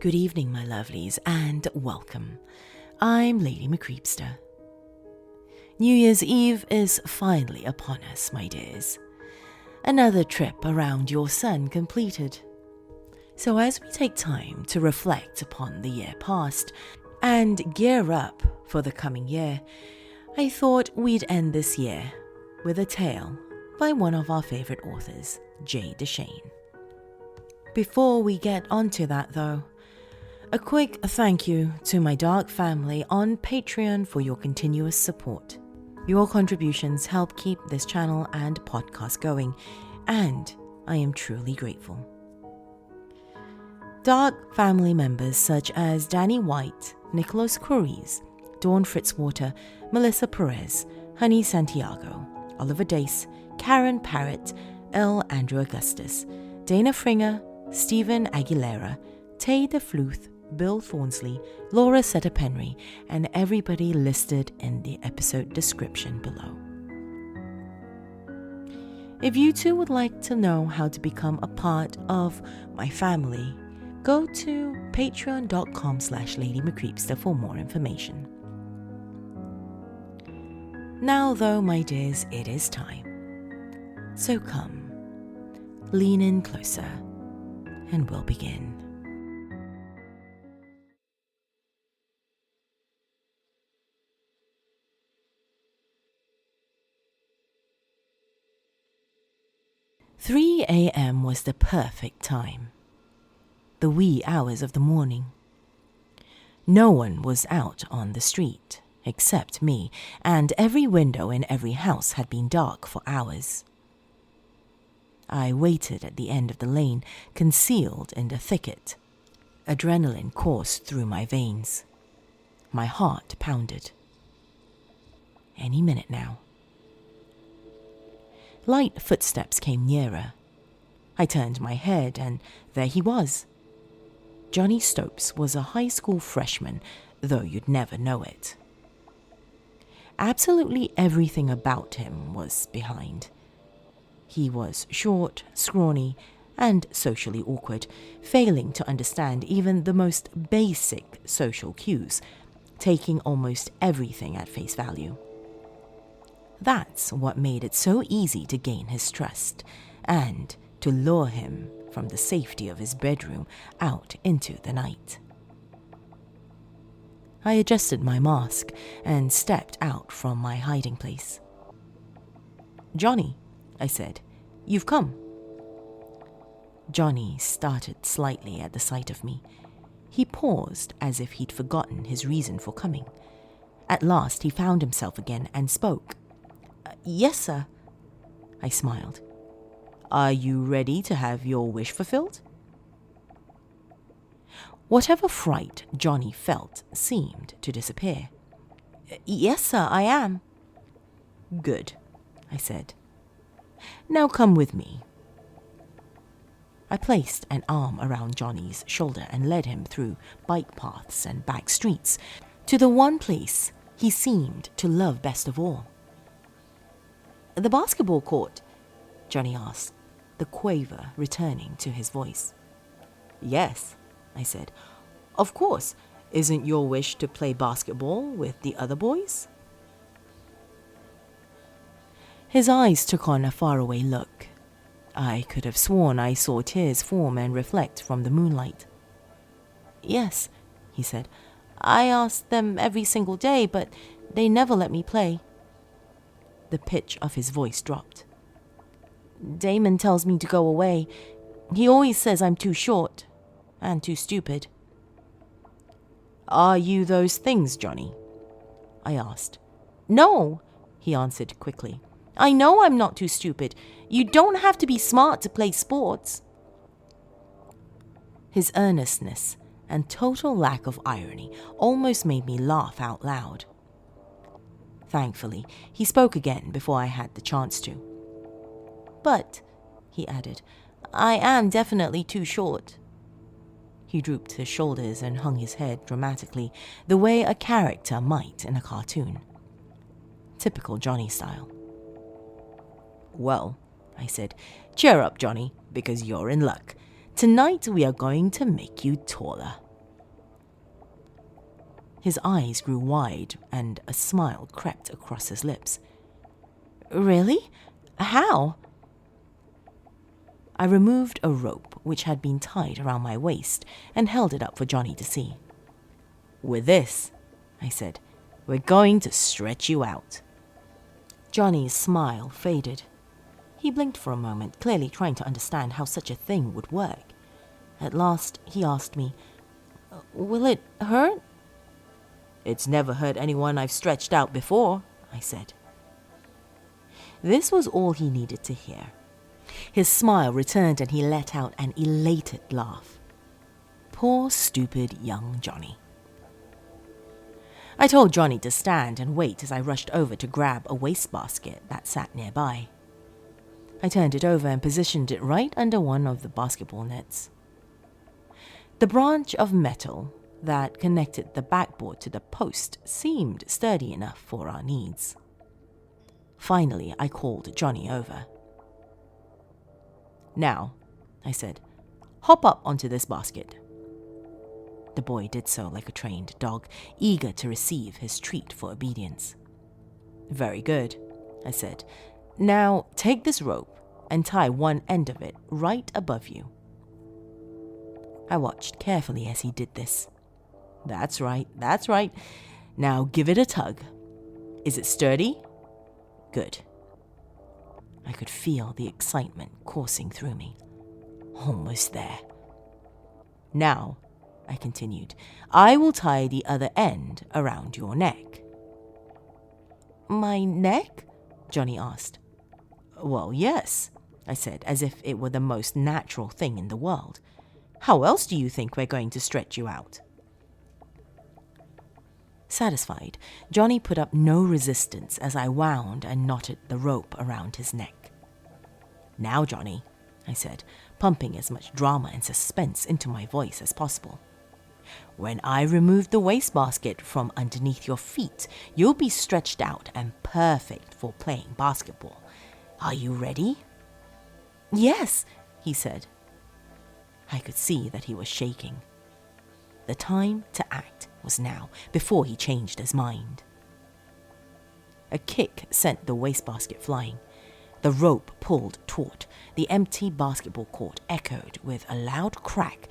Good evening, my lovelies, and welcome. I'm Lady Creepypasta. New Year's Eve is finally upon us, my dears. Another trip around your sun completed. So as we take time to reflect upon the year past and gear up for the coming year, I thought we'd end this year with a tale by one of our favorite authors, Deschene. Before we get onto that though, a quick thank you to my dark family on Patreon for your continuous support. Your contributions help keep this channel and podcast going, and I am truly grateful. Dark family members such as Danny White, Nicholas Curries, Dawn Fritzwater, Melissa Perez, Honey Santiago, Oliver Dace, Karen Parrott, L. Andrew Augustus, Dana Fringer, Stephen Aguilera, Tay DeFluth, Bill Thornsley, Laura Setapenry, and everybody listed in the episode description below. If you too would like to know how to become a part of my family, go to patreon.com/LadyMcCreepypasta for more information. Now though, my dears, it is time. So come, lean in closer, and we'll begin. "3 a.m. was the perfect time. The wee hours of the morning. No one was out on the street, except me, and every window in every house had been dark for hours. I waited at the end of the lane, concealed in the thicket. Adrenaline coursed through my veins. My heart pounded. Any minute now. Light footsteps came nearer. I turned my head, and there he was. Johnny Stopes was a high school freshman, though you'd never know it. Absolutely everything about him was behind. He was short, scrawny, and socially awkward, failing to understand even the most basic social cues, taking almost everything at face value. That's what made it so easy to gain his trust and to lure him from the safety of his bedroom out into the night. I adjusted my mask and stepped out from my hiding place. "Johnny," I said, "you've come." Johnny started slightly at the sight of me. He paused as if he'd forgotten his reason for coming. At last he found himself again and spoke. "Yes, sir," I smiled. "Are you ready to have your wish fulfilled?" Whatever fright Johnny felt seemed to disappear. "Yes, sir, I am." "Good," I said. "Now come with me." I placed an arm around Johnny's shoulder and led him through bike paths and back streets to the one place he seemed to love best of all. "The basketball court?" Johnny asked, the quaver returning to his voice. "Yes," I said. "Of course. Isn't your wish to play basketball with the other boys?" His eyes took on a faraway look. I could have sworn I saw tears form and reflect from the moonlight. "Yes," he said. "I ask them every single day, but they never let me play." The pitch of his voice dropped. "Damon tells me to go away. He always says I'm too short and too stupid." "Are you those things, Johnny?" I asked. "No," he answered quickly. "I know I'm not too stupid. You don't have to be smart to play sports." His earnestness and total lack of irony almost made me laugh out loud. Thankfully, he spoke again before I had the chance to. "But," he added, "I am definitely too short." He drooped his shoulders and hung his head dramatically, the way a character might in a cartoon. Typical Johnny style. "Well," I said, "cheer up, Johnny, because you're in luck. Tonight we are going to make you taller." His eyes grew wide and a smile crept across his lips. Really? How? I removed a rope which had been tied around my waist and held it up for Johnny to see. With this, I said, we're going to stretch you out. Johnny's smile faded. He blinked for a moment, clearly trying to understand how such a thing would work. At last, he asked me, Will it hurt? It's never hurt anyone I've stretched out before, I said. This was all he needed to hear. His smile returned and he let out an elated laugh. Poor stupid young Johnny. I told Johnny to stand and wait as I rushed over to grab a wastebasket that sat nearby. I turned it over and positioned it right under one of the basketball nets. The branch of metal that connected the backboard to the post seemed sturdy enough for our needs. Finally, I called Johnny over. Now, I said, hop up onto this basket. The boy did so like a trained dog, eager to receive his treat for obedience. Very good, I said. Now take this rope and tie one end of it right above you. I watched carefully as he did this. That's right. Now give it a tug. Is it sturdy? Good. I could feel the excitement coursing through me. Almost there. Now, I continued, I will tie the other end around your neck. My neck? Johnny asked. Well, yes, I said, as if it were the most natural thing in the world. How else do you think we're going to stretch you out? Satisfied, Johnny put up no resistance as I wound and knotted the rope around his neck. Now, Johnny, I said, pumping as much drama and suspense into my voice as possible. When I remove the wastebasket from underneath your feet, you'll be stretched out and perfect for playing basketball. Are you ready? Yes, he said. I could see that he was shaking. The time to act was now, before he changed his mind. A kick sent the wastebasket flying. The rope pulled taut. The empty basketball court echoed with a loud crack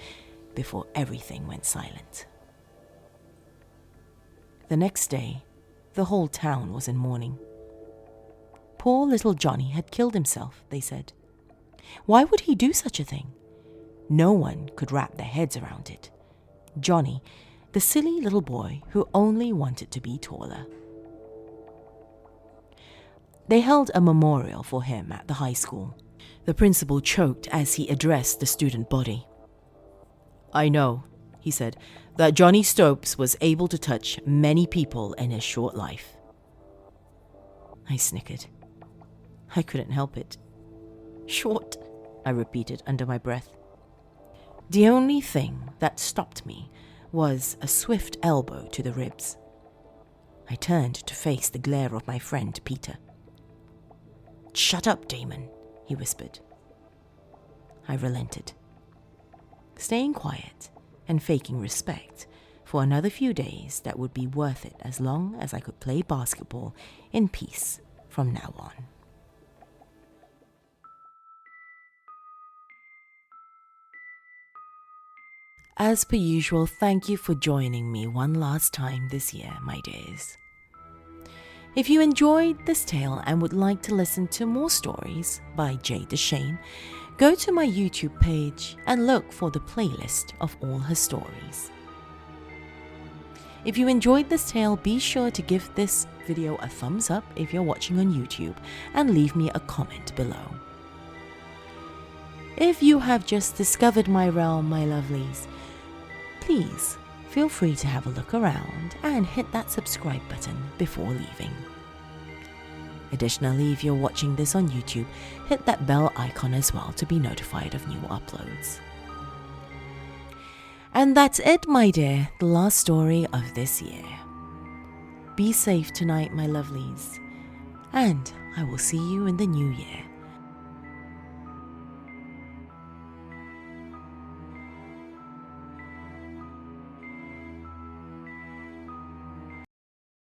before everything went silent. The next day, the whole town was in mourning. Poor little Johnny had killed himself, they said. Why would he do such a thing? No one could wrap their heads around it. Johnny, the silly little boy who only wanted to be taller. They held a memorial for him at the high school. The principal choked as he addressed the student body. I know, he said, that Johnny Stopes was able to touch many people in his short life. I snickered. I couldn't help it. Short, I repeated under my breath. The only thing that stopped me was a swift elbow to the ribs. I turned to face the glare of my friend Peter. Shut up, Damon, he whispered. I relented, staying quiet and faking respect for another few days that would be worth it as long as I could play basketball in peace from now on. As per usual, thank you for joining me one last time this year, my dears. If you enjoyed this tale and would like to listen to more stories by Deschene, go to my YouTube page and look for the playlist of all her stories. If you enjoyed this tale, be sure to give this video a thumbs up if you're watching on YouTube and leave me a comment below. If you have just discovered my realm, my lovelies, please feel free to have a look around and hit that subscribe button before leaving. Additionally, if you're watching this on YouTube, hit that bell icon as well to be notified of new uploads. And that's it, my dear, the last story of this year. Be safe tonight, my lovelies, and I will see you in the new year.